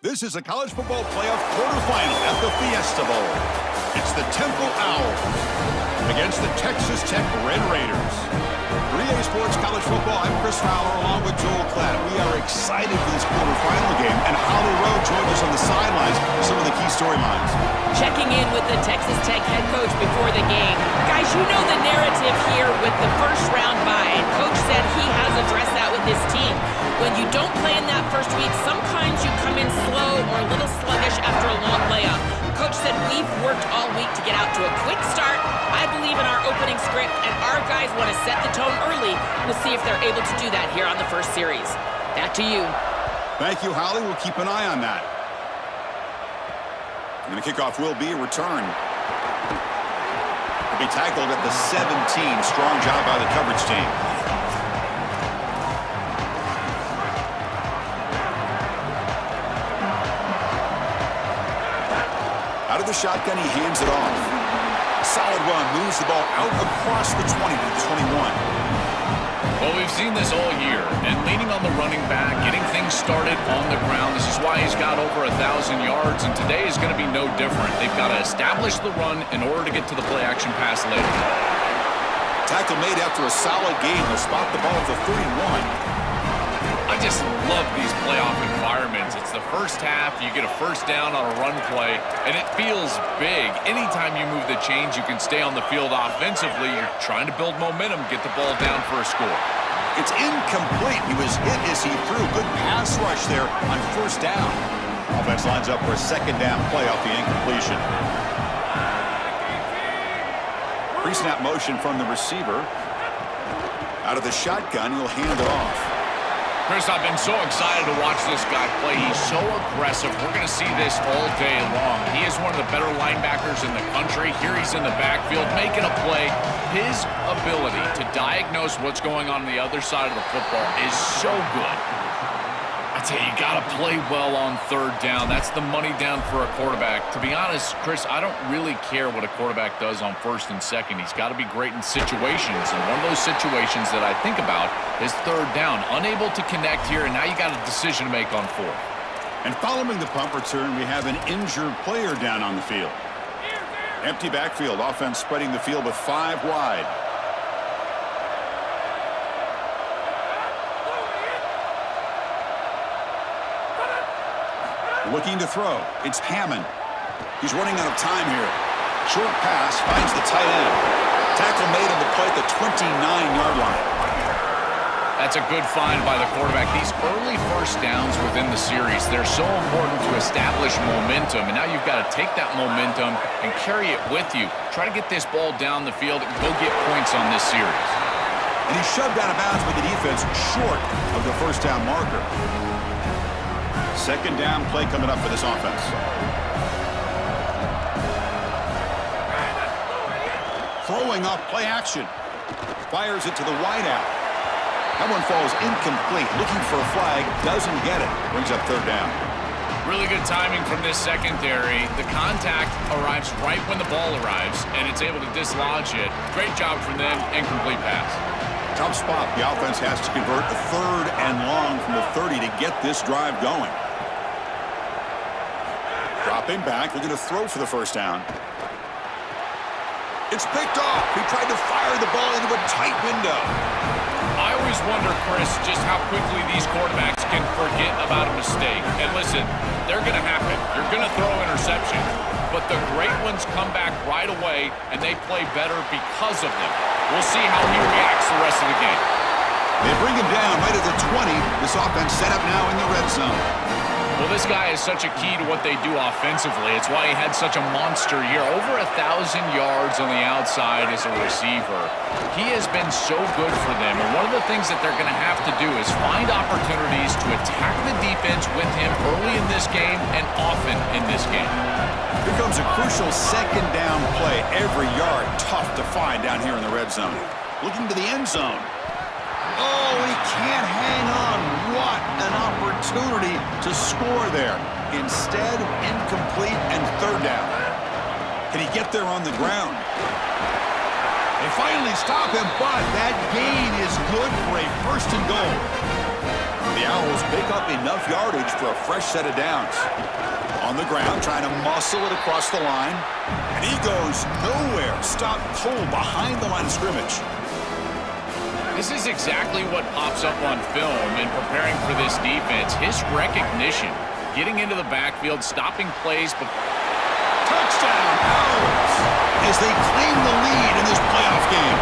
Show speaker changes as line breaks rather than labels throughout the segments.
This is a college football playoff quarterfinal at the Fiesta Bowl. It's the Temple Owls against the Texas Tech Red Raiders. For EA Sports College Football, I'm Chris Fowler along with Joel Klatt. We are excited for this quarterfinal game, and Holly Rowe joined us on the sidelines for some of the key storylines.
Checking in with the Texas Tech head coach before the game. Guys, you know the narrative here with the first round bye. Coach said he has addressed that with his team. When you don't play in that first week, sometimes you come in slow or a little sluggish after a long layoff. Coach said we've worked all week to get out to a quick start. I believe in our opening script, and our guys want to set the tone early. We'll see if they're able to do that here on the first series. Back to you.
Thank you, Holly. We'll keep an eye on that. And the kickoff will be a return. He'll be tackled at the 17. Strong job by the coverage team. Out of the shotgun, he hands it off. Solid run, moves the ball out across the 20 to the 21.
Well, we've seen this all year, and leaning on the running back, getting things started on the ground. This is why he's got over 1,000 yards, and today is going to be no different. They've got to establish the run in order to get to the play-action pass later.
Tackle made after a solid game. They'll spot the ball at the 31.
I just love these playoff environments. It's the first half, you get a first down on a run play, and it feels big. Anytime you move the chains, you can stay on the field offensively. You're trying to build momentum, get the ball down for a score.
It's incomplete. He was hit as he threw. Good pass rush there on first down. Offense lines up for a second down play off the incompletion. Pre-snap motion from the receiver. Out of the shotgun, he'll hand it off.
Chris, I've been so excited to watch this guy play. He's so aggressive. We're going to see this all day long. He is one of the better linebackers in the country. Here he's in the backfield making a play. His ability to diagnose what's going on the other side of the football is so good. I tell you, you got to play well on third down. That's the money down for a quarterback. To be honest, Chris, I don't really care what a quarterback does on first and second. He's got to be great in situations, and one of those situations that I think about is third down. Unable to connect here, and now you got a decision to make on fourth.
And following the punt return, we have an injured player down on the field. Empty backfield, offense spreading the field with 5 wide. Looking to throw. It's Hammond. He's running out of time here. Short pass, finds the tight end. Tackle made on the play at the 29-yard line.
That's a good find by the quarterback. These early first downs within the series, they're so important to establish momentum. And now you've got to take that momentum and carry it with you. Try to get this ball down the field and go get points on this series.
And he's shoved out of bounds with the defense short of the first down marker. Second down play coming up for this offense. Throwing off play action. Fires it to the wideout. That one falls incomplete. Looking for a flag. Doesn't get it. Brings up third down.
Really good timing from this secondary. The contact arrives right when the ball arrives, and it's able to dislodge it. Great job from them. Incomplete pass.
Tough spot. The offense has to convert a third and long from the 30 to get this drive going. Dropping back, looking to throw for the first down. It's picked off. He tried to fire the ball into a tight window.
I always wonder, Chris, just how quickly these quarterbacks can forget about a mistake. And listen, they're going to happen. You're going to throw interceptions. But the great ones come back right away, and they play better because of them. We'll see how he reacts the rest of the game.
They bring him down right at the 20. This offense set up now in the red zone.
Well, this guy is such a key to what they do offensively. It's why he had such a monster year. Over 1,000 yards on the outside as a receiver. He has been so good for them. And one of the things that they're going to have to do is find opportunities to attack the defense with him early in this game and often in this game.
Here comes a crucial second down play. Every yard tough to find down here in the red zone. Looking to the end zone. Oh, he can't hang on. What an opportunity to score there. Instead, incomplete and third down. Can he get there on the ground? They finally stop him, but that gain is good for a first and goal. The Owls pick up enough yardage for a fresh set of downs. On the ground, trying to muscle it across the line. And he goes nowhere. Stopped cold behind the line of scrimmage.
This is exactly what pops up on film in preparing for this defense. His recognition, getting into the backfield, stopping plays.
Touchdown, Owls, as they claim the lead in this playoff game.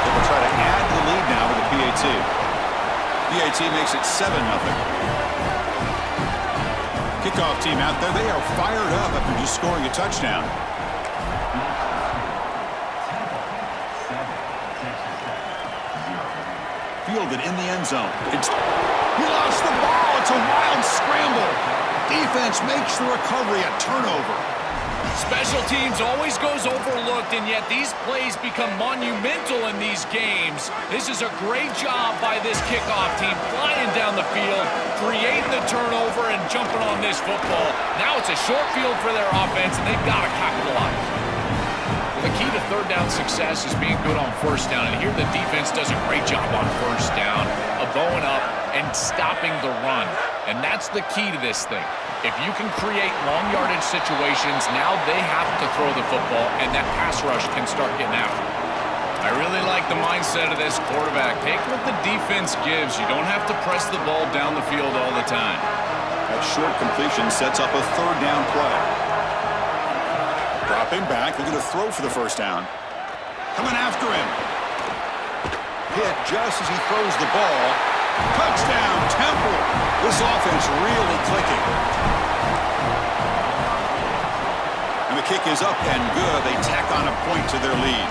They will try to add the lead now with the PAT. PAT makes it 7-0. Kickoff team out there, they are fired up after just scoring a touchdown. Fielded in the end zone. He lost the ball. It's a wild scramble. Defense makes the recovery a turnover.
Special teams always goes overlooked, and yet these plays become monumental in these games. This is a great job by this kickoff team, flying down the field, creating the turnover, and jumping on this football. Now it's a short field for their offense, and they've got to capitalize. The key to third down success is being good on first down, and here the defense does a great job on first down of bowing up and stopping the run. And that's the key to this thing. If you can create long yardage situations, now they have to throw the football, and that pass rush can start getting after it. I really like the mindset of this quarterback. Take what the defense gives. You don't have to press the ball down the field all the time.
That short completion sets up a third down play. Dropping back, looking to throw for the first down. Coming after him. Hit just as he throws the ball. Touchdown, Temple. This offense really clicking. And the kick is up and good. They tack on a point to their lead.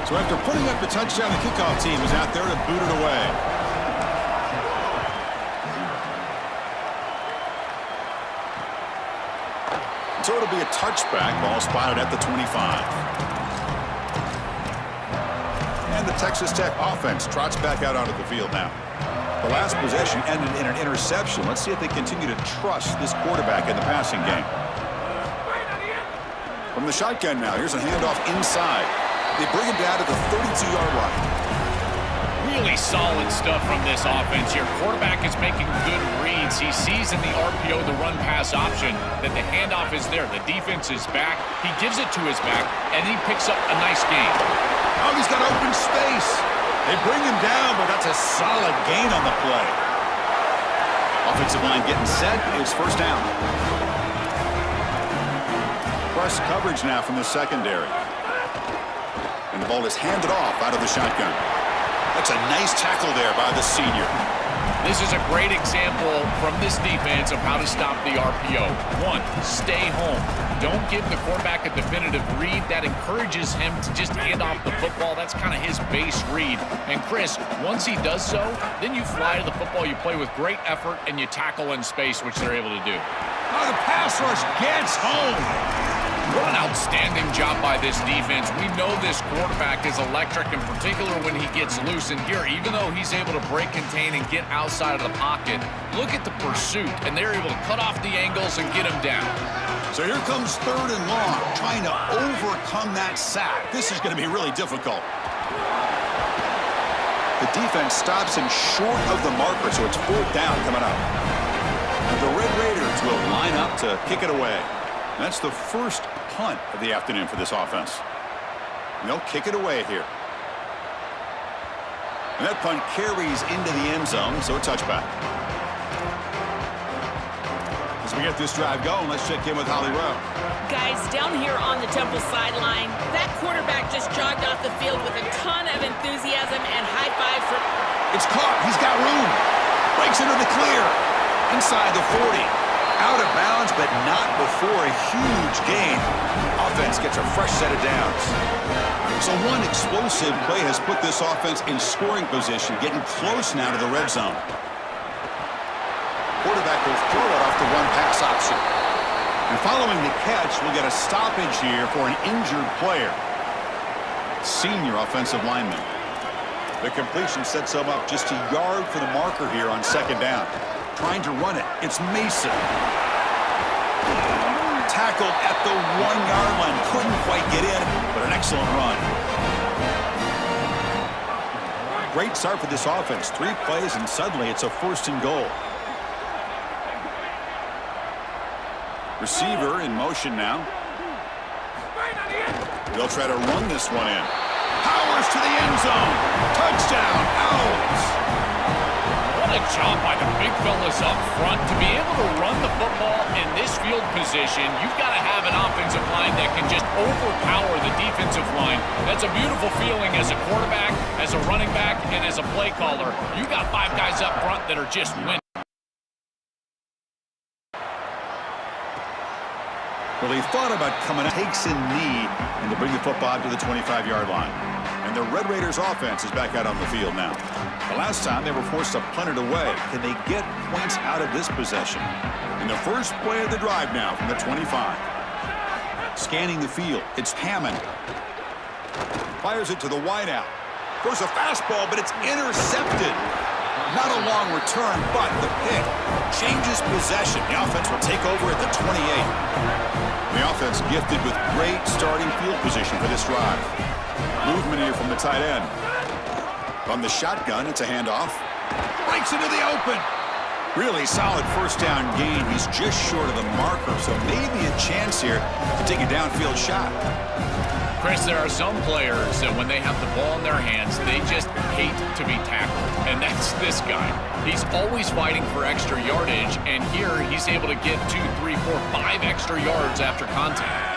So after putting up the touchdown, the kickoff team is out there to boot it away. So it'll be a touchback. Ball spotted at the 25. And the Texas Tech offense trots back out onto the field now. The last possession ended in an interception. Let's see if they continue to trust this quarterback in the passing game. From the shotgun now, here's a handoff inside. They bring him down to the 32-yard line.
Really solid stuff from this offense here. Quarterback is making good reads. He sees in the RPO the run-pass option that the handoff is there. The defense is back. He gives it to his back, and he picks up a nice gain.
Oh, he's got open space. They bring him down, but that's a solid gain on the play. Offensive line getting set. It's first down. Press coverage now from the secondary. And the ball is handed off out of the shotgun. That's a nice tackle there by the senior.
This is a great example from this defense of how to stop the RPO. One, stay home. Don't give the quarterback a definitive read. That encourages him to just hand off the football. That's kind of his base read. And Chris, once he does so, then you fly to the football. You play with great effort, and you tackle in space, which they're able to do.
Oh, the pass rush gets home.
What an outstanding job by this defense. We know this quarterback is electric, in particular when he gets loose. And here, even though he's able to break, contain, and get outside of the pocket, look at the pursuit, and they're able to cut off the angles and get him down.
So here comes third and long, trying to overcome that sack. This is going to be really difficult. The defense stops him short of the marker, so it's fourth down coming up. And the Red Raiders will line up to kick it away. And that's the first punt of the afternoon for this offense. And they'll kick it away here. And that punt carries into the end zone, so a touchback. As we get this drive going, let's check in with Holly Rowe.
Guys, down here on the Temple sideline, that quarterback just jogged off the field with a ton of enthusiasm and high fives from...
It's caught. He's got room. Breaks into the clear. Inside the 40. Out of bounds, but not before a huge gain. Offense gets a fresh set of downs. So one explosive play has put this offense in scoring position, getting close now to the red zone. Quarterback will throw it off the one pass option. And following the catch, we'll get a stoppage here for an injured player. Senior offensive lineman. The completion sets him up just a yard for the marker here on second down. Trying to run it. It's Mason. Tackled at the 1-yard line. Couldn't quite get in, but an excellent run. great start for this offense. 3 plays, and suddenly it's a 1st and goal. Receiver in motion now. They'll try to run this one in. Powers to the end zone. Touchdown, Owls.
What a job by the big fellas up front. To be able to run the football in this field position, you've got to have an offensive line that can just overpower the defensive line. That's a beautiful feeling as a quarterback, as a running back, and as a play caller. You got 5 guys up front that are just winning.
Well, he thought about coming out, takes a knee, and to bring the football to the 25-yard line. And the Red Raiders offense is back out on the field now. The last time they were forced to punt it away. Can they get points out of this possession? In the first play of the drive now from the 25. Scanning the field, it's Hammond. Fires it to the wideout. Goes a fastball, but it's intercepted. Not a long return, but the pick changes possession. The offense will take over at the 28. The offense gifted with great starting field position for this drive. Movement here from the tight end. From the shotgun, it's a handoff. Breaks into the open. Really solid 1st down gain. He's just short of the marker, so maybe a chance here to take a downfield shot.
Chris, there are some players that when they have the ball in their hands, they just hate to be tackled. And that's this guy. He's always fighting for extra yardage, and here he's able to get 2, 3, 4, 5 extra yards after contact.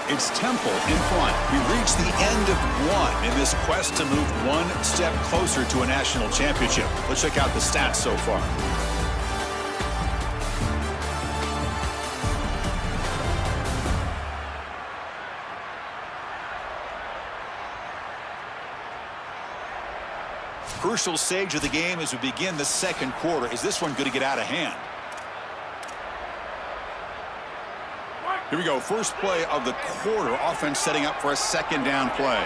It's Temple in front. We reach the end of 1 in this quest to move 1 step closer to a national championship. Let's check out the stats so far. Crucial stage of the game as we begin the 2nd quarter. Is this one going to get out of hand? Here we go. First play of the quarter. Offense setting up for a 2nd down play.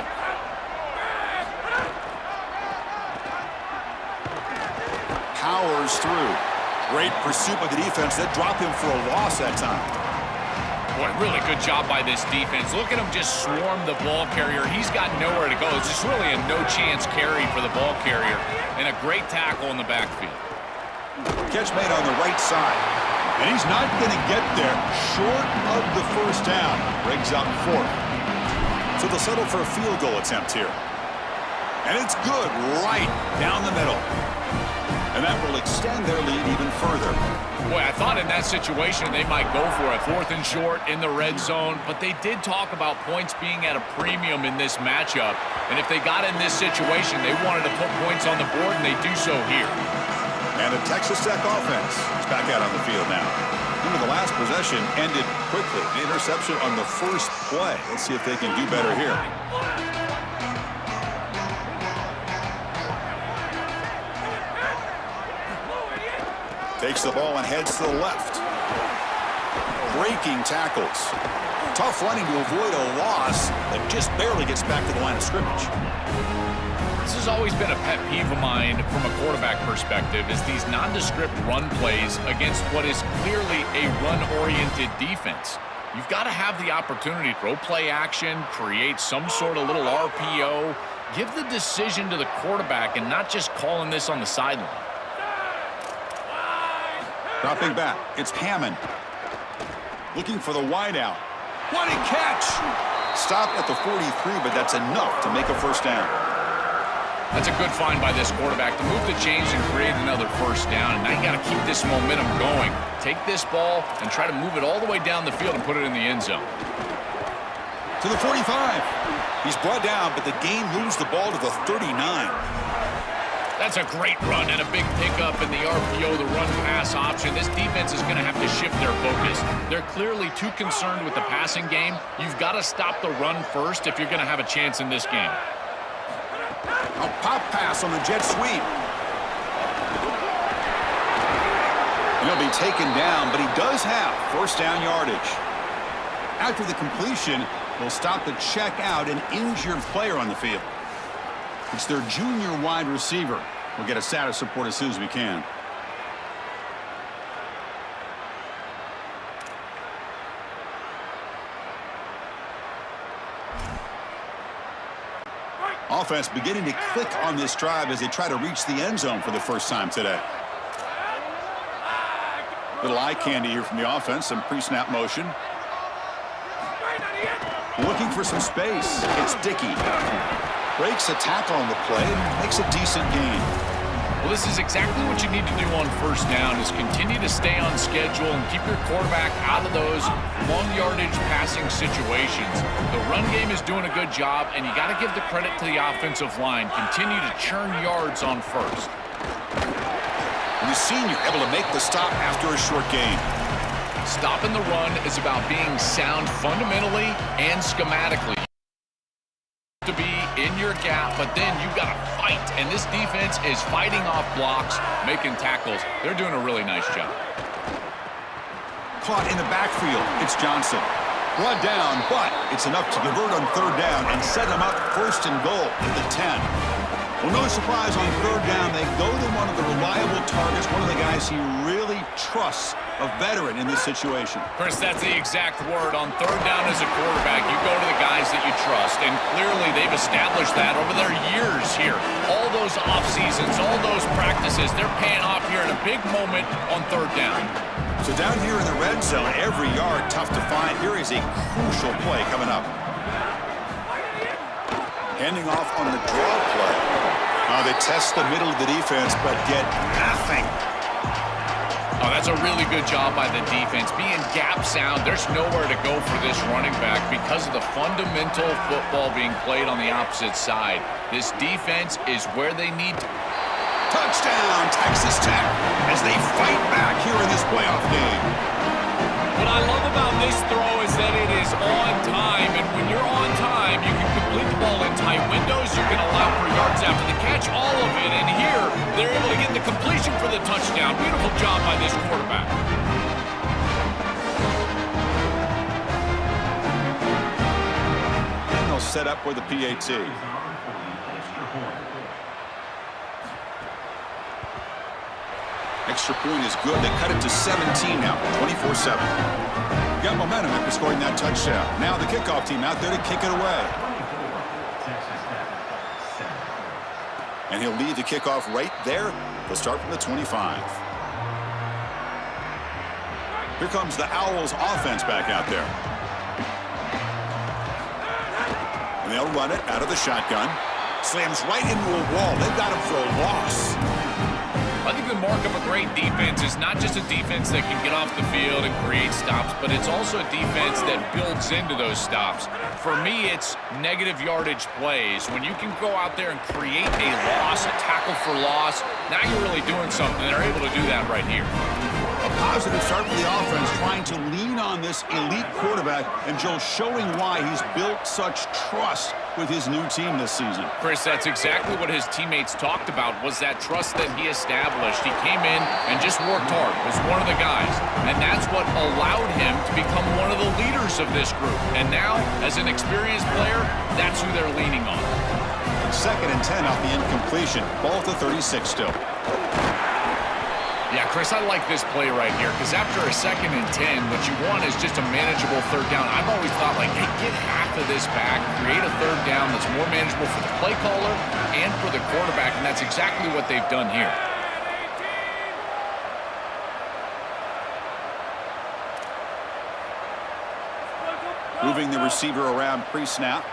Powers through. Great pursuit by the defense. That dropped him for a loss that time.
Boy, really good job by this defense. Look at him just swarm the ball carrier. He's got nowhere to go. It's just really a no-chance carry for the ball carrier. And a great tackle in the backfield.
Catch made on the right side. And he's not going to get there short of the 1st down. Brings up 4th. So they'll settle for a field goal attempt here. And it's good right down the middle. And that will extend their lead even further.
Boy, I thought in that situation they might go for a 4th and short in the red zone, but they did talk about points being at a premium in this matchup. And if they got in this situation, they wanted to put points on the board, and they do so here.
And the Texas Tech offense is back out on the field now. Remember, the last possession ended quickly. The interception on the first play. Let's see if they can do better here. Takes the ball and heads to the left. Breaking tackles. Tough running to avoid a loss that just barely gets back to the line of scrimmage.
This has always been a pet peeve of mine from a quarterback perspective is these nondescript run plays against what is clearly a run-oriented defense. You've got to have the opportunity to throw play action, create some sort of little RPO, give the decision to the quarterback and not just calling this on the sideline.
Dropping back, it's Hammond. Looking for the wideout. What a catch! Stopped at the 43, but that's enough to make a 1st down.
That's a good find by this quarterback to move the chains and create another 1st down. And now you got to keep this momentum going. Take this ball and try to move it all the way down the field and put it in the end zone.
To the 45. He's brought down, but the gain moves the ball to the 39.
That's a great run and a big pickup in the RPO, the run-pass option. This defense is going to have to shift their focus. They're clearly too concerned with the passing game. You've got to stop the run first if you're going to have a chance in this game.
A pop pass on the jet sweep. He'll be taken down, but he does have 1st down yardage. After the completion, will stop the check out an injured player on the field. It's their junior wide receiver. We'll get a status report as soon as we can. Offense beginning to click on this drive as they try to reach the end zone for the first time today. Little eye candy here from the offense, some pre-snap motion. Looking for some space. It's Dickey. Breaks a tackle on the play and makes a decent gain.
Well, this is exactly what you need to do on first down is continue to stay on schedule and keep your quarterback out of those long yardage passing situations. The run game is doing a good job, and you got to give the credit to the offensive line. Continue to churn yards on first.
The senior able to make the stop after a short gain.
Stopping the run is about being sound fundamentally and schematically. To be in your gap, but then you've got to fight, and this defense is fighting off blocks, making tackles. They're doing a really nice job.
Caught in the backfield. It's Johnson. Brought down, but it's enough to convert on third down and set him up first and goal at the 10. Well, no surprise on third down. They go to one of the reliable targets, one of the guys he really trusts, a veteran in this situation.
Chris, that's the exact word. On third down as a quarterback, you go to the guys that you trust, and clearly they've established that over their years here. All those off seasons, all those practices, they're paying off here in a big moment on third down.
So down here in the red zone, every yard tough to find. Here is a crucial play coming up. Handing off on the draw play. They test the middle of the defense, but get nothing.
Oh, that's a really good job by the defense. Being gap sound, there's nowhere to go for this running back because of the fundamental football being played on the opposite side. This defense is where they need to.
Touchdown, Texas Tech, as they fight back here in this playoff game.
What I love about this throw is that it is on time, and when you're on time, you can complete the ball in tight windows. You can allow for yards after the catch, all of it, and here they're able to get the completion for the touchdown. Beautiful job by this quarterback.
And they'll set up with a PAT. Extra point is good. They cut it to 17 now, 24-7. Got momentum after scoring that touchdown. Now the kickoff team out there to kick it away. And he'll lead the kickoff right there. They'll start from the 25. Here comes the Owls offense back out there. And they'll run it out of the shotgun. Slams right into a wall. They've got him for a loss.
I think the mark of a great defense is not just a defense that can get off the field and create stops, but it's also a defense that builds into those stops. For me, it's negative yardage plays. When you can go out there and create a loss, a tackle for loss, now you're really doing something. They're able to do that right here.
A positive start for the offense, trying to lean on this elite quarterback, and Joe showing why he's built such trust with his new team this season.
Chris, that's exactly what his teammates talked about, was that trust that he established. He came in and just worked hard, was one of the guys, and that's what allowed him to become one of the leaders of this group. And now, as an experienced player, that's who they're leaning on.
Second and 10 off the incompletion. Ball to 36 still.
Yeah, Chris, I like this play right here because after a second and 10, what you want is just a manageable third down. I've always thought, like, hey, get half of this back, create a third down that's more manageable for the play caller and for the quarterback, and that's exactly what they've done here.
Moving the receiver around pre-snap.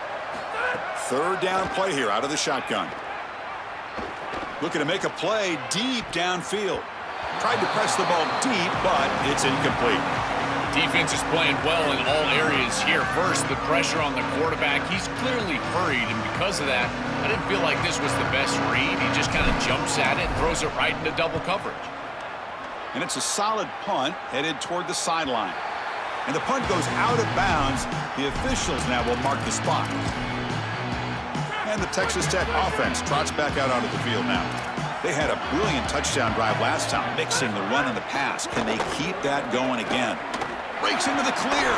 Third down play here out of the shotgun. Looking to make a play deep downfield. Tried to press the ball deep, but it's incomplete.
Defense is playing well in all areas here. First, the pressure on the quarterback. He's clearly hurried, and because of that, I didn't feel like this was the best read. He just kind of jumps at it and throws it right into double coverage.
And it's a solid punt headed toward the sideline. And the punt goes out of bounds. The officials now will mark the spot. And the Texas Tech offense trots back out onto the field now. They had a brilliant touchdown drive last time, mixing the run and the pass. Can they keep that going again? Breaks into the clear.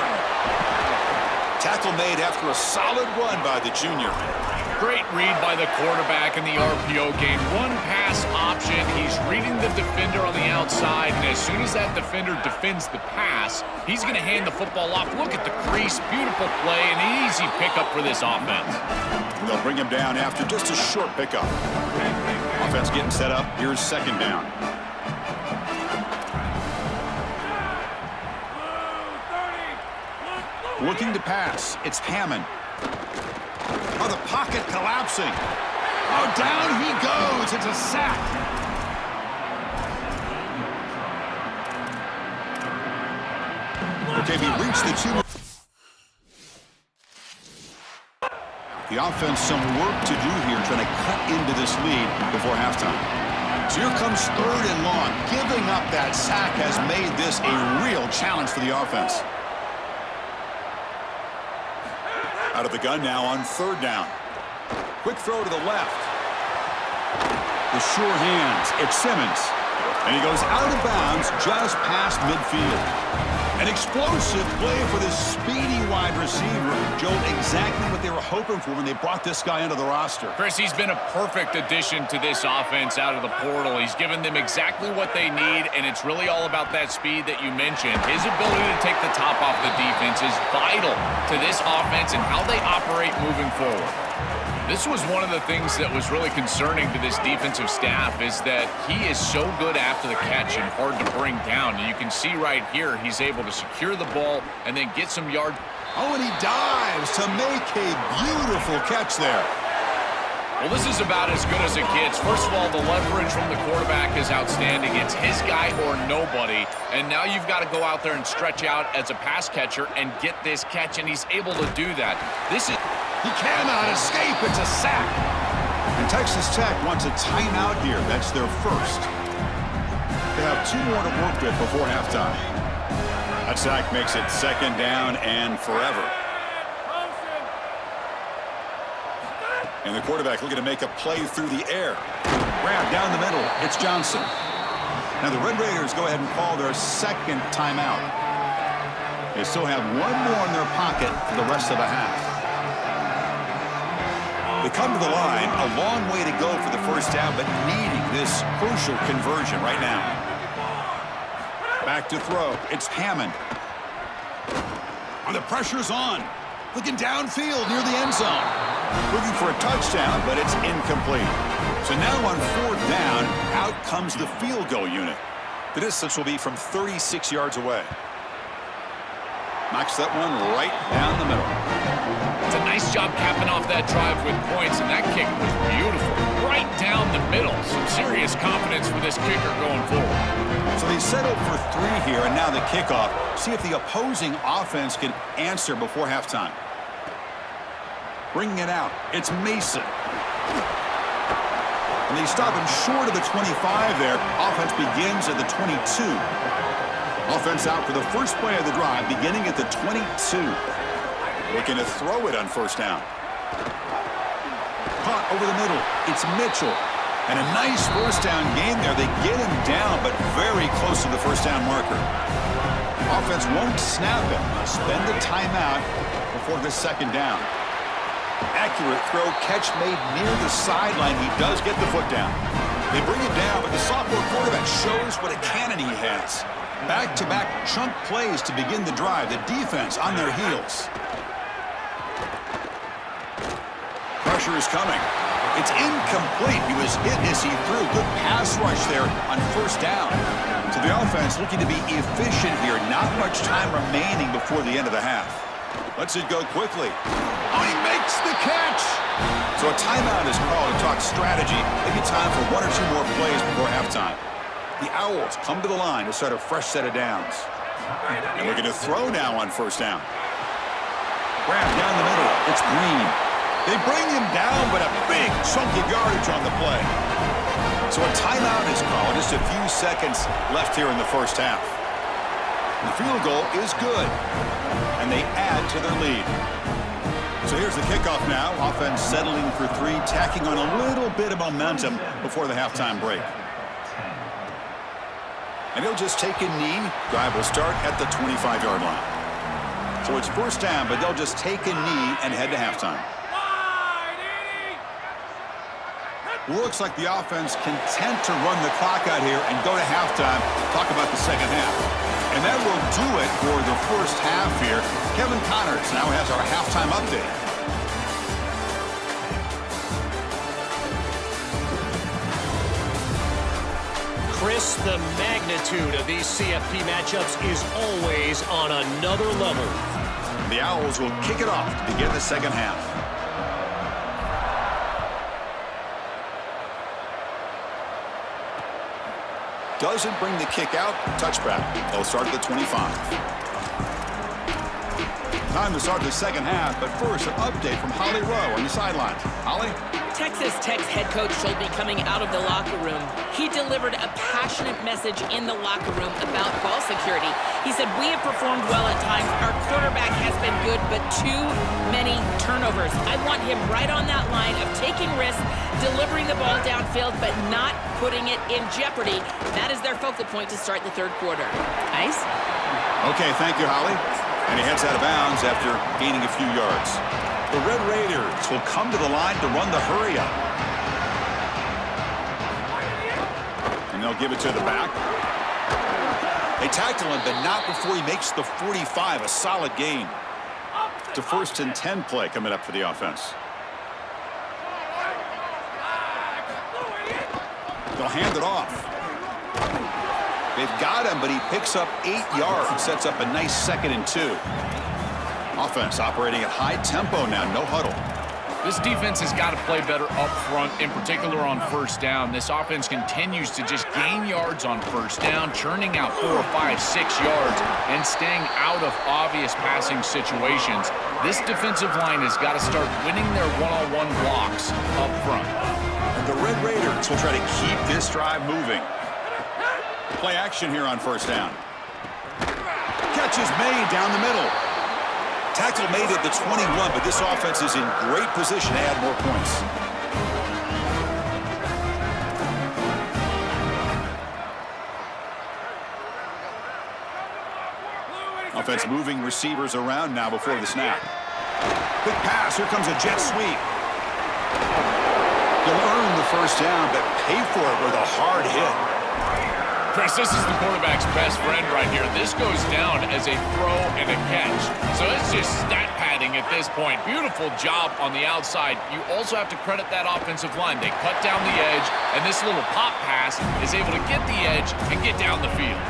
Tackle made after a solid run by the junior.
Great read by the quarterback in the RPO game. One pass option. He's reading the defender on the outside, and as soon as that defender defends the pass, he's going to hand the football off. Look at the crease. Beautiful play, an easy pickup for this offense.
They'll bring him down after just a short pickup. Offense getting set up. Here's second down. Looking to pass. It's Hammond. Oh, the pocket collapsing. Oh, down he goes. It's a sack. Okay, we reached the 2. The offense some work to do here trying to cut into this lead before halftime. So here comes third and long. Giving up that sack has made this a real challenge for the offense. Out of the gun now on third down. Quick throw to the left. The sure hands. It's Simmons. And he goes out of bounds just past midfield. An explosive play for this speedy wide receiver. Joe, exactly what they were hoping for when they brought this guy into the roster.
Chris, he's been a perfect addition to this offense out of the portal. He's given them exactly what they need, and it's really all about that speed that you mentioned. His ability to take the top off the defense is vital to this offense and how they operate moving forward. This was one of the things that was really concerning to this defensive staff is that he is so good after the catch and hard to bring down. And you can see right here he's able to secure the ball and then get some yards.
Oh, and he dives to make a beautiful catch there.
Well, this is about as good as it gets. First of all, the leverage from the quarterback is outstanding. It's his guy or nobody. And now you've got to go out there and stretch out as a pass catcher and get this catch, and he's able to do that.
He cannot escape. It's a sack. And Texas Tech wants a timeout here. That's their first. They have 2 more to work with before halftime. That sack makes it second down and forever. And the quarterback looking to make a play through the air. Grab down the middle. It's Johnson. Now the Red Raiders go ahead and call their second timeout. They still have 1 more in their pocket for the rest of the half. They come to the line, a long way to go for the first down, but needing this crucial conversion right now. Back to throw. It's Hammond. Oh, the pressure's on. Looking downfield near the end zone. Looking for a touchdown, but it's incomplete. So now on fourth down, out comes the field goal unit. The distance will be from 36 yards away. Knocks that one right down the middle.
It's a nice job capping off that drive with points, and that kick was beautiful. Right down the middle. Some serious confidence for this kicker going forward.
So they settled for 3 here, and now the kickoff. See if the opposing offense can answer before halftime. Bringing it out. It's Mason. And they stop him short of the 25 there. Offense begins at the 22. Offense out for the first play of the drive, beginning at the 22. Looking to throw it on first down. Caught over the middle. It's Mitchell. And a nice first down game there. They get him down, but very close to the first down marker. Offense won't snap him. Spend the timeout before the second down. Accurate throw, catch made near the sideline. He does get the foot down. They bring him down, but the sophomore quarterback shows what a cannon he has. Back-to-back chunk plays to begin the drive. The defense on their heels. Pressure is coming. It's incomplete. He was hit as he threw. Good pass rush there on first down. So the offense looking to be efficient here. Not much time remaining before the end of the half. Lets it go quickly. Oh, he makes the catch. So a timeout is called to talk strategy. Maybe time for 1 or 2 more plays before halftime. The Owls come to the line to start a fresh set of downs. And looking to throw now on first down. Grab down the middle. It's Green. They bring him down, but a big chunk of yardage on the play. So a timeout is called. Just a few seconds left here in the first half. The field goal is good, and they add to their lead. So here's the kickoff now. Offense settling for 3, tacking on a little bit of momentum before the halftime break. And he'll just take a knee. Drive will start at the 25-yard line. So it's first down, but they'll just take a knee and head to halftime. Looks like the offense content to run the clock out here and go to halftime. Talk about the second half. And that will do it for the first half here. Kevin Connors now has our halftime update.
Chris, the magnitude of these CFP matchups is always on another level.
The Owls will kick it off to begin the second half. Doesn't bring the kick out. Touchback. They'll start at the 25. Time to start the second half, but first an update from Holly Rowe on the sideline. Holly?
Texas Tech's head coach will be coming out of the locker room. He delivered a passionate message in the locker room about ball security. He said, "We have performed well at times. Our quarterback has been good, but too many turnovers. I want him right on that line of taking risks, delivering the ball downfield, but not putting it in jeopardy." That is their focal point to start the third quarter. Ice?
Okay, thank you, Holly. And he heads out of bounds after gaining a few yards. The Red Raiders will come to the line to run the hurry-up. And they'll give it to the back. They tackle him, but not before he makes the 45, a solid gain. It's a 1st and 10 play coming up for the offense. They'll hand it off. They've got him, but he picks up 8 yards, sets up a nice 2nd and 2. Offense operating at high tempo now, no huddle.
This defense has got to play better up front, in particular on first down. This offense continues to just gain yards on first down, churning out 4, 5, 6 yards, and staying out of obvious passing situations. This defensive line has got to start winning their one-on-one blocks up front.
And the Red Raiders will try to keep this drive moving. Play action here on first down. Catch is made down the middle. Tackle made at the 21, but this offense is in great position to add more points. Offense moving receivers around now before the snap. Quick pass. Here comes a jet sweep. He'll earn the first down, but pay for it with a hard hit.
Chris, this is the quarterback's best friend right here. This goes down as a throw and a catch. So it's just stat padding at this point. Beautiful job on the outside. You also have to credit that offensive line. They cut down the edge, and this little pop pass is able to get the edge and get down the field.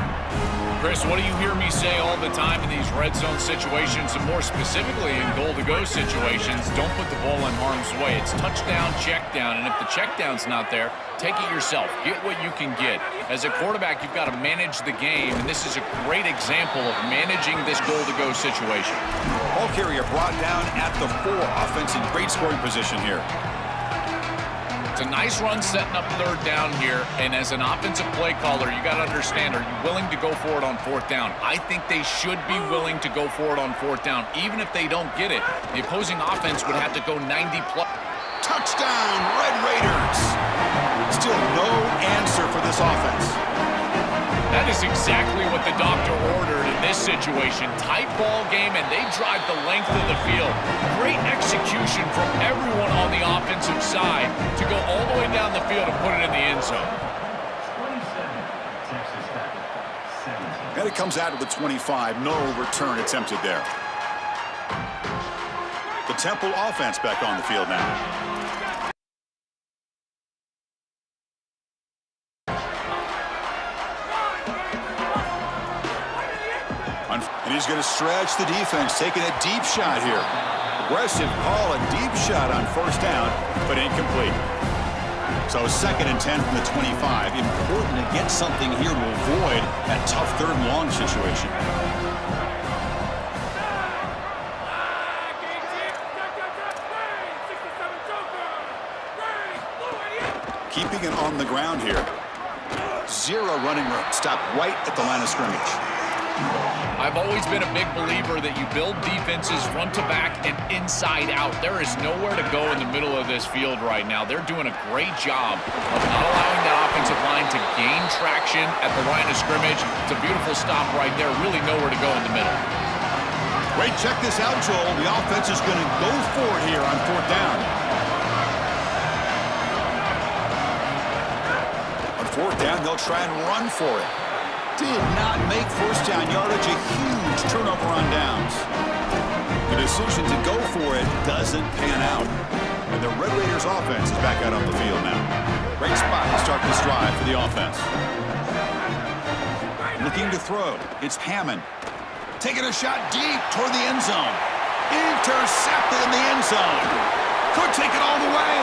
Chris, what do you hear me say all the time in these red zone situations, and more specifically in goal-to-go situations? Don't put the ball in harm's way. It's touchdown, check down, and if the check down's not there, take it yourself. Get what you can get. As a quarterback, you've got to manage the game, and this is a great example of managing this goal-to-go situation.
Ball carrier brought down at the 4. Offense in great scoring position here.
It's a nice run setting up third down here, and as an offensive play caller, you got to understand, are you willing to go for it on fourth down? I think they should be willing to go for it on fourth down. Even if they don't get it, the opposing offense would have to go 90+.
Touchdown, Red Raiders. Still no answer for this offense.
That is exactly what the doctor ordered in this situation. Tight ball game, and they drive the length of the field. Great execution from everyone on the offensive side to go all the way down the field and put it in the end zone.
And it comes out of the 25. No return attempted there. The Temple offense back on the field now. And he's going to stretch the defense, taking a deep shot here. Aggressive call, a deep shot on first down, but incomplete. So 2nd and 10 from the 25. Important to get something here to avoid that tough 3rd and long situation. Keeping it on the ground here. 0 running room. Stop right at the line of scrimmage.
I've always been a big believer that you build defenses front to back and inside out. There is nowhere to go in the middle of this field right now. They're doing a great job of not allowing that offensive line to gain traction at the line of scrimmage. It's a beautiful stop right there. Really nowhere to go in the middle.
Wait, check this out, Joel. The offense is going to go for it here on 4th down. down, they'll try and run for it. Did not make first down yardage, a huge turnover on downs. The decision to go for it doesn't pan out. And the Red Raiders offense is back out on the field now. Great spot to start this drive for the offense. Looking to throw. It's Hammond. Taking a shot deep toward the end zone. Intercepted in the end zone. Could take it all the way.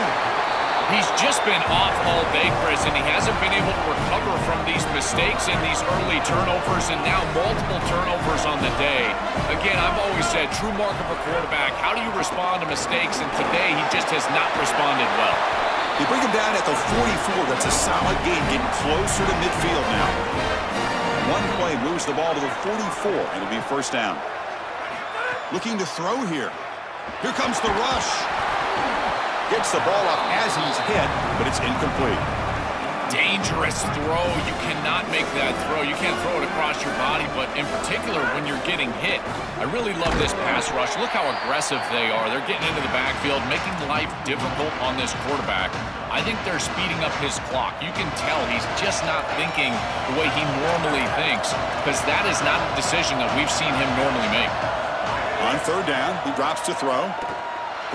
He's just been off all day, Chris, and he hasn't been able to recover from these mistakes and these early turnovers, and now multiple turnovers on the day. Again, I've always said, true mark of a quarterback, how do you respond to mistakes? And today, he just has not responded well.
They bring him down at the 44. That's a solid gain, getting closer to midfield now. One play moves the ball to the 44, and it'll be first down. Looking to throw here. Here comes the rush. Gets the ball up as he's hit, but it's incomplete.
Dangerous throw. You cannot make that throw. You can't throw it across your body, but in particular when you're getting hit. I really love this pass rush. Look how aggressive they are. They're getting into the backfield, making life difficult on this quarterback. I think they're speeding up his clock. You can tell he's just not thinking the way he normally thinks, because that is not a decision that we've seen him normally make.
On third down, he drops to throw.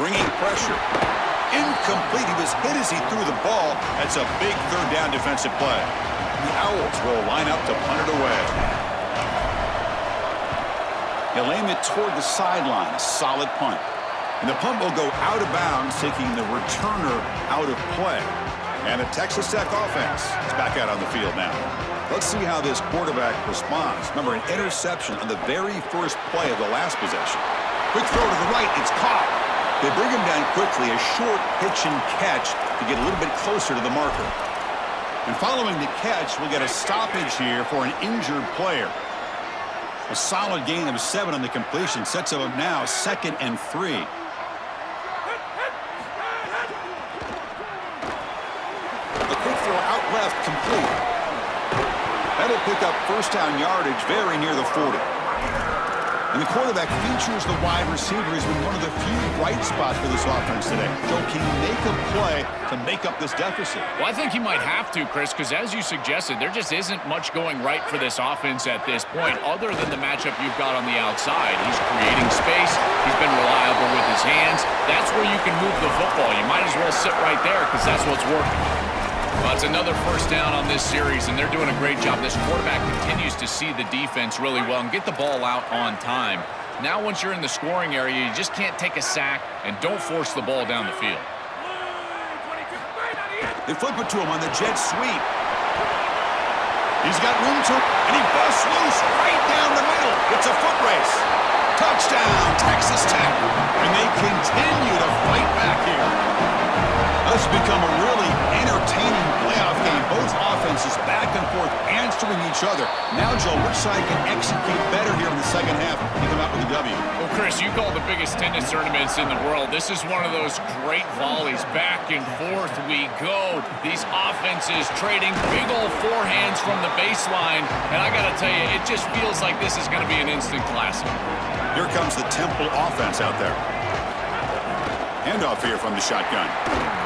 Bringing pressure. Incomplete. He was hit as he threw the ball. That's a big third down defensive play. The Owls will line up to punt it away. He'll aim it toward the sideline. A solid punt. And the punt will go out of bounds, taking the returner out of play. And the Texas Tech offense is back out on the field now. Let's see how this quarterback responds. Remember, an interception on the very first play of the last possession. Quick throw to the right. It's caught. They bring him down quickly, a short pitch and catch to get a little bit closer to the marker. And following the catch, we'll get a stoppage here for an injured player. A solid gain of 7 on the completion sets him up now 2nd and 3. The quick throw out left, complete. That'll pick up first down yardage very near the 40. And the quarterback features the wide receiver. He's been one of the few bright spots for this offense today. Joe, can he make a play to make up this deficit?
Well, I think he might have to, Chris, because as you suggested, there just isn't much going right for this offense at this point, other than the matchup you've got on the outside. He's creating space. He's been reliable with his hands. That's where you can move the football. You might as well sit right there because that's what's working. Well, it's another first down on this series, and they're doing a great job. This quarterback continues to see the defense really well and get the ball out on time. Now, once you're in the scoring area, you just can't take a sack and don't force the ball down the field.
They flip it to him on the jet sweep. He's got room to, and he busts loose right down the middle. It's a foot race. Touchdown, Texas Tech. And they continue to fight back here. This has become a really entertaining playoff game. Both offenses back and forth answering each other. Now, Joe, which side can execute better here in the second half and come out with a W?
Well, Chris, you call the biggest tennis tournaments in the world. This is one of those great volleys. Back and forth we go. These offenses trading big old forehands from the baseline. And I got to tell you, it just feels like this is going to be an instant classic.
Here comes the Temple offense out there. Handoff here from the shotgun.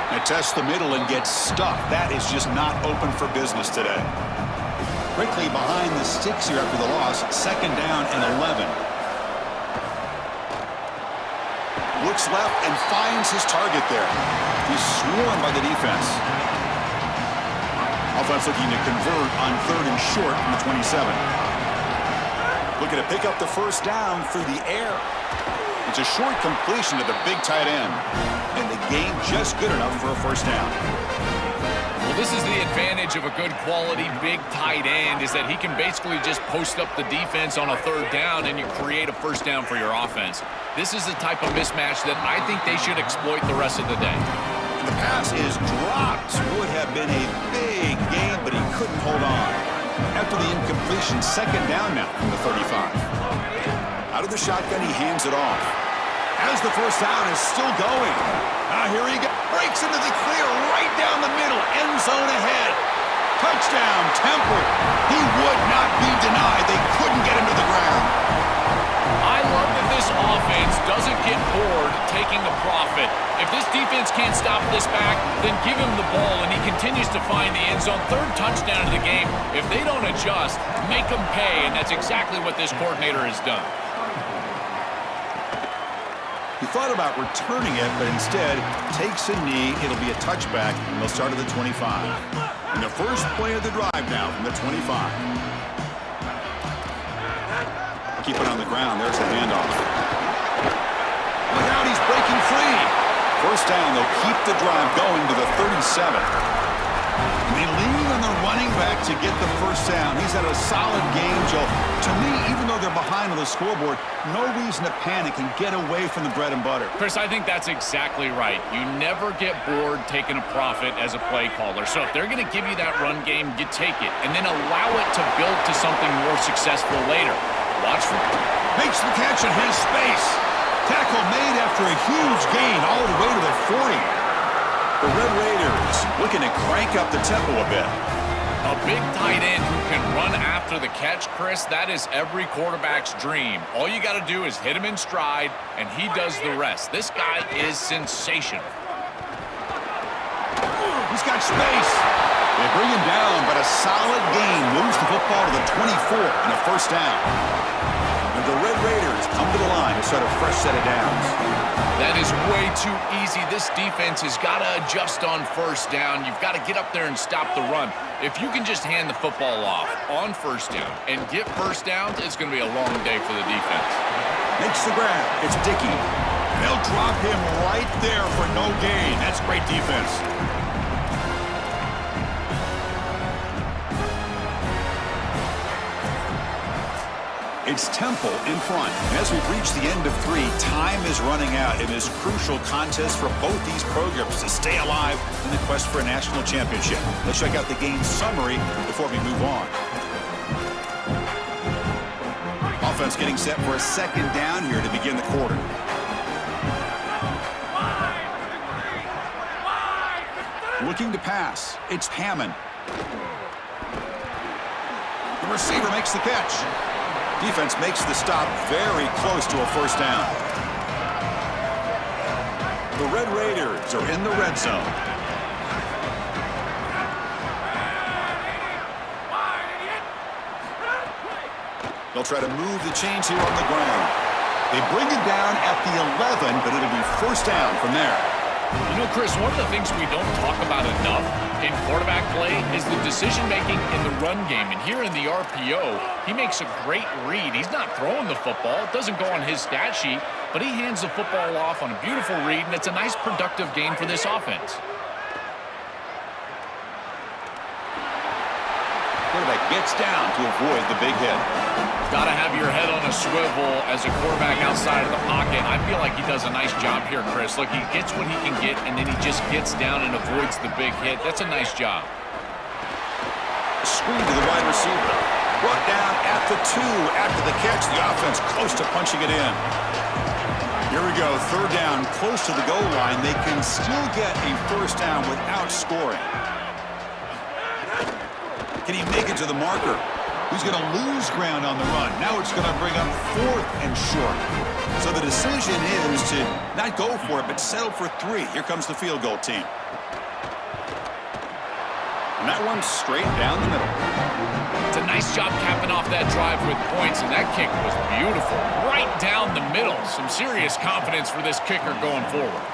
They test the middle and get stuffed. That is just not open for business today. Quickly behind the sticks here after the loss. 2nd down and 11. Looks left and finds his target there. He's swarmed by the defense. Offense looking to convert on 3rd and short from the 27. Looking to pick up the first down through the air. It's a short completion to the big tight end. And the gain just good enough for a first down.
Well, this is the advantage of a good quality big tight end, is that he can basically just post up the defense on a 3rd down and you create a first down for your offense. This is the type of mismatch that I think they should exploit the rest of the day.
And the pass is dropped. Would have been a big gain, but he couldn't hold on. After the incompletion, 2nd down now from the 35. Out of the shotgun, he hands it off. As the first down is still going. Now here he goes. Breaks into the clear right down the middle. End zone ahead. Touchdown, Temple. He would not be denied. They couldn't get him to the ground.
I love that this offense does doesn't get bored taking a profit. If this defense can't stop this back, then give him the ball, and he continues to find the end zone. Third touchdown of the game. If they don't adjust, make them pay, and that's exactly what this coordinator has done.
He thought about returning it, but instead takes a knee. It'll be a touchback, and they'll start at the 25. And the first play of the drive now from the 25. Keep it on the ground. There's the handoff. Look out, he's breaking free. First down, they'll keep the drive going to the 37. And they lean on the running back to get the first down. He's had a solid game, Joe. To me, even though they're behind on the scoreboard, no reason to panic and get away from the bread and butter.
Chris, I think that's exactly right. You never get bored taking a profit as a play caller. So if they're going to give you that run game, you take it. And then allow it to build to something more successful later. Watch for
makes the catch and has space. Tackle made after a huge gain all the way to the 40. The Red Raiders looking to crank up the tempo a bit.
A big tight end who can run after the catch, Chris, that is every quarterback's dream. All you got to do is hit him in stride, and he does the rest. This guy is sensational.
He's got space. They bring him down, but a solid gain moves the football to the 24 and a first down. And the Red Raiders come to the line to start a fresh set of downs.
That is way too easy. This defense has got to adjust on first down. You've got to get up there and stop the run. If you can just hand the football off on first down and get first downs, it's going to be a long day for the defense.
Makes the grab. It's Dickey. They'll drop him right there for no gain. That's great defense. It's Temple in front. And as we've reached the end of 3, time is running out in this crucial contest for both these programs to stay alive in the quest for a national championship. Let's check out the game summary before we move on. Offense getting set for a second down here to begin the quarter. Looking to pass. It's Hammond. The receiver makes the catch. Defense makes the stop very close to a first down. The Red Raiders are in the red zone. They'll try to move the chains here on the ground. They bring it down at the 11, but it'll be first down from there.
You know, Chris, one of the things we don't talk about enough in quarterback play is the decision-making in the run game. And here in the RPO, he makes a great read. He's not throwing the football. It doesn't go on his stat sheet, but he hands the football off on a beautiful read, and it's a nice, productive game for this offense.
Quarterback gets down to avoid the big hit.
Got to have your head on a swivel as a quarterback outside of the pocket. I feel like he does a nice job here, Chris. Look, he gets what he can get, and then he just gets down and avoids the big hit. That's a nice job.
Screen to the wide receiver. Brought down at the 2 after the catch. The offense close to punching it in. Here we go. Third down, close to the goal line. They can still get a first down without scoring. Can he make it to the marker? He's going to lose ground on the run. Now it's going to bring up 4th and short. So the decision is to not go for it, but settle for 3. Here comes the field goal team. And that one's straight down the middle.
It's a nice job capping off that drive with points, and that kick was beautiful. Right down the middle. Some serious confidence for this kicker going forward.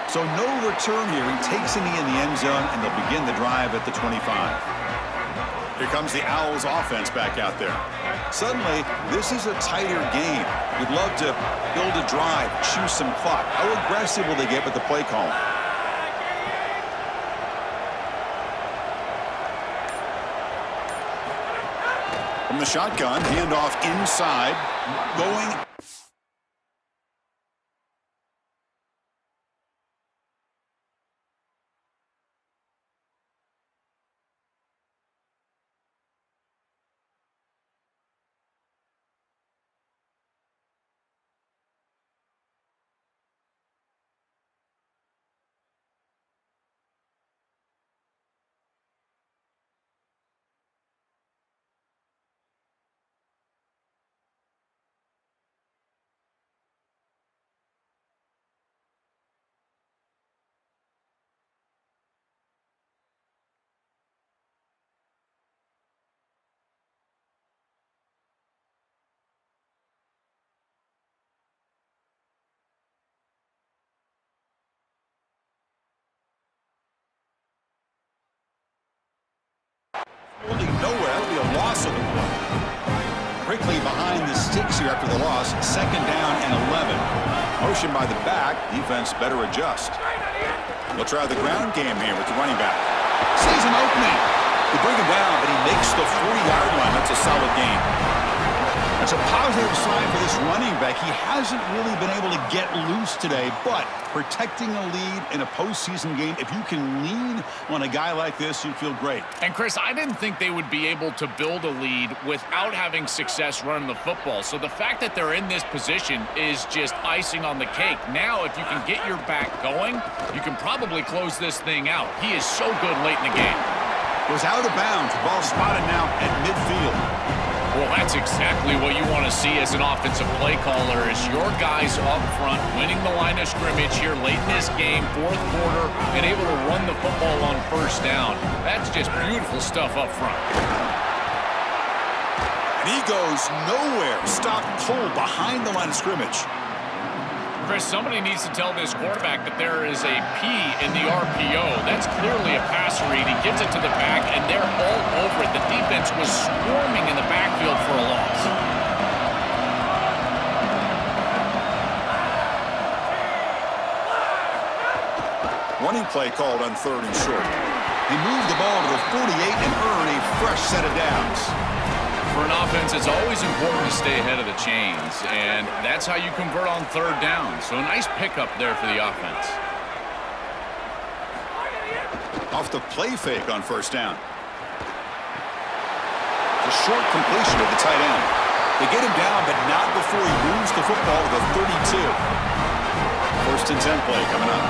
So no return here. He takes a knee in the end zone, and they'll begin the drive at the 25. Here comes the Owls offense back out there. Suddenly, this is a tighter game. You'd love to build a drive, choose some clock. How aggressive will they get with the play call? From the shotgun, handoff inside, going Holding nowhere. That'll be a loss of the play. Quickly behind the sticks here after the loss. 2nd down and 11. Motion by the back. Defense better adjust. They'll try the ground game here with the running back. Sees an opening. They bring him down, but he makes the 40-yard line. That's a solid gain. That's a positive sign for this running back. He hasn't really been able to get loose today, but protecting a lead in a postseason game, if you can lean on a guy like this, you feel great.
And, Chris, I didn't think they would be able to build a lead without having success running the football. So the fact that they're in this position is just icing on the cake. Now, if you can get your back going, you can probably close this thing out. He is so good late in the game.
Was out of bounds. Ball spotted now at midfield.
Well, that's exactly what you want to see as an offensive play caller is your guys up front winning the line of scrimmage here late in this game, 4th quarter, and able to run the football on 1st down. That's just beautiful stuff up front.
And he goes nowhere. Stop pull behind the line of scrimmage.
Chris, somebody needs to tell this quarterback that there is a P in the RPO. That's clearly a pass read. He gives it to the back, and they're all over it. The defense was swarming in the backfield for a loss.
Running play called on 3rd and short. He moved the ball to the 48 and earned a fresh set of downs.
For an offense, it's always important to stay ahead of the chains, and that's how you convert on 3rd down. So a nice pickup there for the offense.
Off the play fake on 1st down. The short completion of the tight end. They get him down, but not before he moves the football to the 32. 1st and 10 play coming up.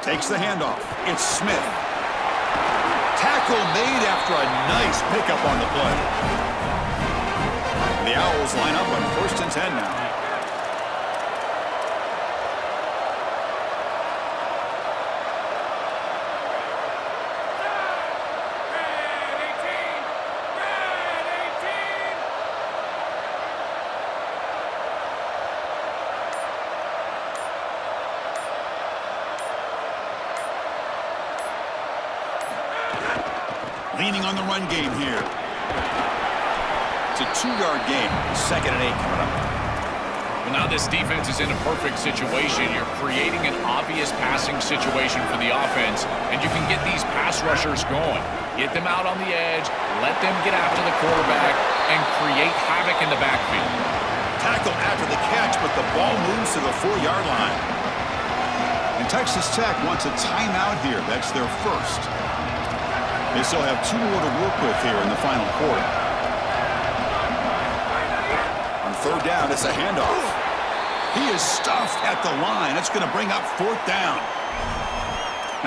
Takes the handoff. It's Smith. Tackle made after a nice pickup on the play. The Owls line up on 1st and 10 now. Leaning on the run game here. It's a 2-yard game. 2nd and 8 coming up.
Well, now this defense is in a perfect situation. You're creating an obvious passing situation for the offense, and you can get these pass rushers going. Get them out on the edge, let them get after the quarterback, and create havoc in the backfield.
Tackle after the catch, but the ball moves to the 4-yard line. And Texas Tech wants a timeout here. That's their first. They still have 2 more to work with here in the final quarter. On 3rd down, it's a handoff. He is stuffed at the line. That's going to bring up 4th down.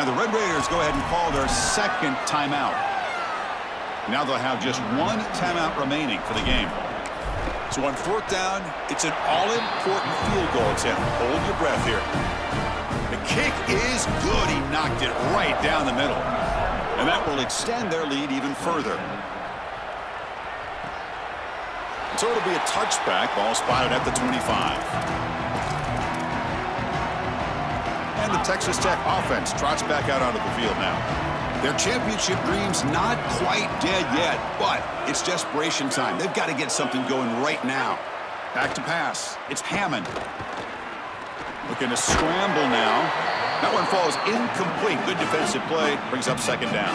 Now the Red Raiders go ahead and call their 2nd timeout. Now they'll have just 1 timeout remaining for the game. So on 4th down, it's an all-important field goal attempt. Hold your breath here. The kick is good. He knocked it right down the middle. And that will extend their lead even further. So it'll be a touchback. Ball spotted at the 25. And the Texas Tech offense trots back out onto the field now. Their championship dreams not quite dead yet, but it's desperation time. They've got to get something going right now. Back to pass. It's Hammond. Looking to scramble now. That one falls incomplete. Good defensive play. Brings up 2nd down.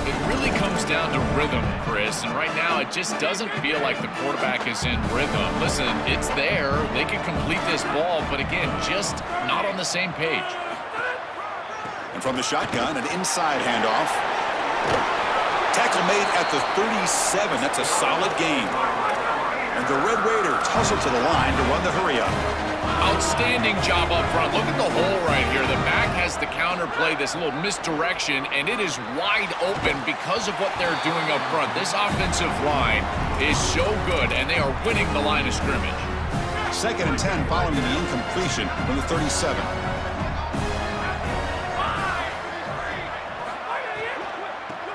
It really comes down to rhythm, Chris, and right now it just doesn't feel like the quarterback is in rhythm. Listen, it's there. They can complete this ball, but again, just not on the same page.
And from the shotgun, an inside handoff. Tackle made at the 37. That's a solid gain. And the Red Raiders hustle to the line to run the hurry-up.
Outstanding job up front. Look at the hole right here. The back has the counter play, this little misdirection, and it is wide open because of what they're doing up front. This offensive line is so good, and they are winning the line of scrimmage.
2nd and 10 following the incompletion from the 37.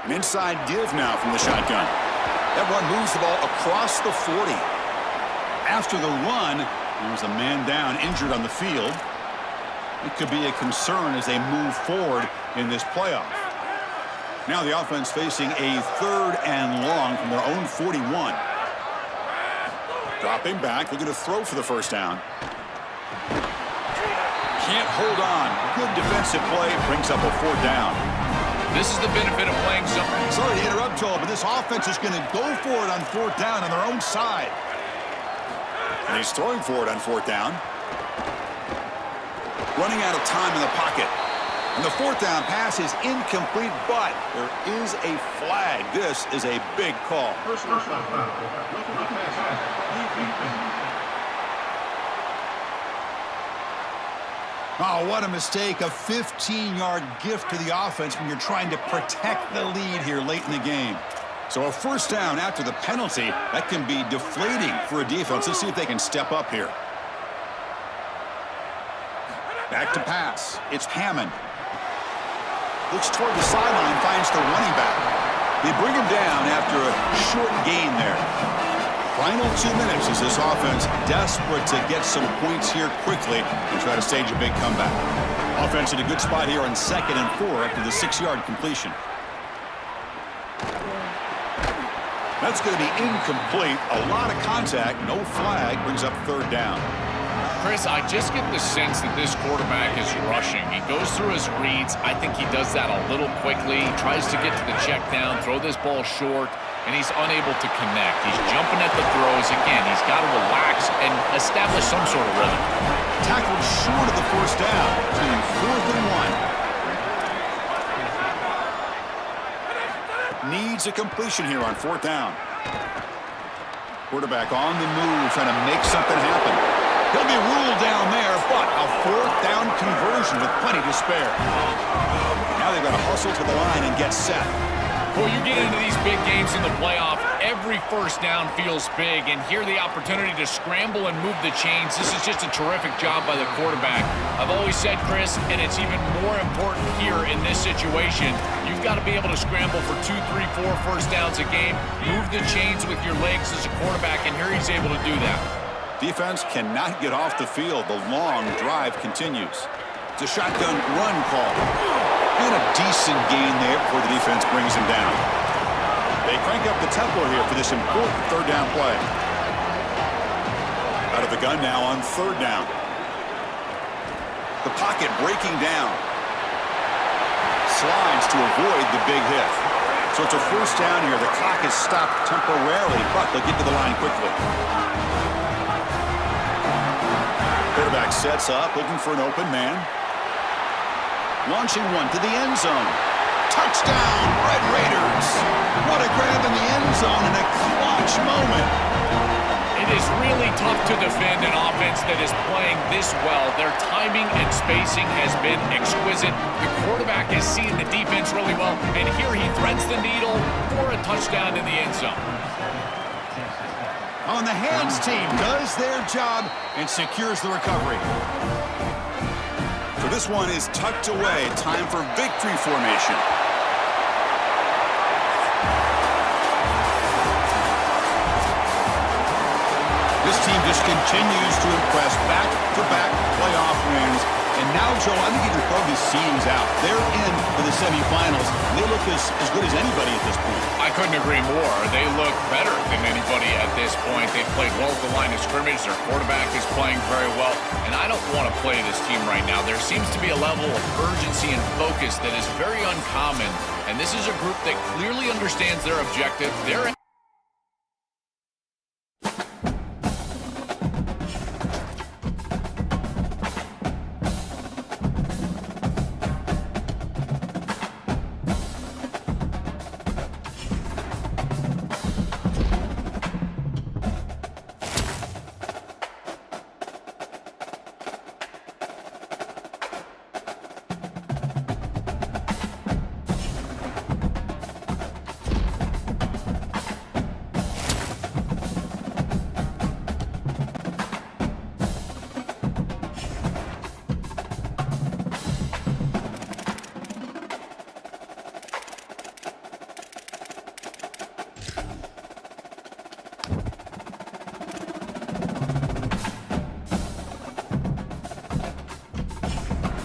An inside give now from the shotgun. That one moves the ball across the 40. After the run, There's a man down, injured on the field. It could be a concern as they move forward in this playoff. Now the offense facing a 3rd and long from their own 41. Dropping back, looking to throw for the first down. Can't hold on. Good defensive play. Brings up a 4th down.
This is the benefit of playing something.
Sorry to interrupt, Joel, but this offense is going to go for it on 4th down on their own side. And he's throwing for it on 4th down. Running out of time in the pocket. And the 4th down pass is incomplete, but there is a flag. This is a big call. Oh, what a mistake. A 15-yard gift to the offense when you're trying to protect the lead here late in the game. So a first down after the penalty, that can be deflating for a defense. Let's see if they can step up here. Back to pass. It's Hammond. Looks toward the sideline, finds the running back. They bring him down after a short gain there. Final 2 minutes as this offense desperate to get some points here quickly and try to stage a big comeback. Offense in a good spot here on 2nd and 4 after the 6-yard completion. That's going to be incomplete. A lot of contact, no flag, brings up 3rd down.
Chris, I just get the sense that this quarterback is rushing. He goes through his reads. I think he does that a little quickly. He tries to get to the check down, throw this ball short, and he's unable to connect. He's jumping at the throws. Again, he's got to relax and establish some sort of rhythm.
Tackled short of the first down to 4th and 1. Needs a completion here on 4th down. Quarterback on the move, trying to make something happen. He'll be ruled down there, but a 4th down conversion with plenty to spare. Now they've got to hustle to the line and get set.
Well, you get into these big games in the playoff, every first down feels big, and here the opportunity to scramble and move the chains. This is just a terrific job by the quarterback. I've always said, Chris, and it's even more important here in this situation, you've got to be able to scramble for 2, 3, 4 first downs a game, move the chains with your legs as a quarterback, and here he's able to do that.
Defense cannot get off the field. The long drive continues. It's a shotgun run call. And a decent gain there before the defense brings him down. They crank up the tempo here for this important 3rd down play. Out of the gun now on 3rd down. The pocket breaking down. Slides to avoid the big hit. So it's a first down here. The clock is stopped temporarily, but they'll get to the line quickly. Quarterback sets up, looking for an open man. Launching one to the end zone. Touchdown, Red Raiders. What a grab in the end zone in a clutch moment.
It is really tough to defend an offense that is playing this well. Their timing and spacing has been exquisite. The quarterback is seeing the defense really well, and here he threads the needle for a touchdown in the end zone.
On the hands team does their job and secures the recovery. So this one is tucked away. Time for victory formation. This team just continues to impress. Back-to-back playoff wins. And now, Joe, I think you can throw these seedings out. They're in for the semifinals. They look as good as anybody at this point.
I couldn't agree more. They look better than anybody at this point. They've played well at the line of scrimmage. Their quarterback is playing very well. And I don't want to play this team right now. There seems to be a level of urgency and focus that is very uncommon. And this is a group that clearly understands their objective. They're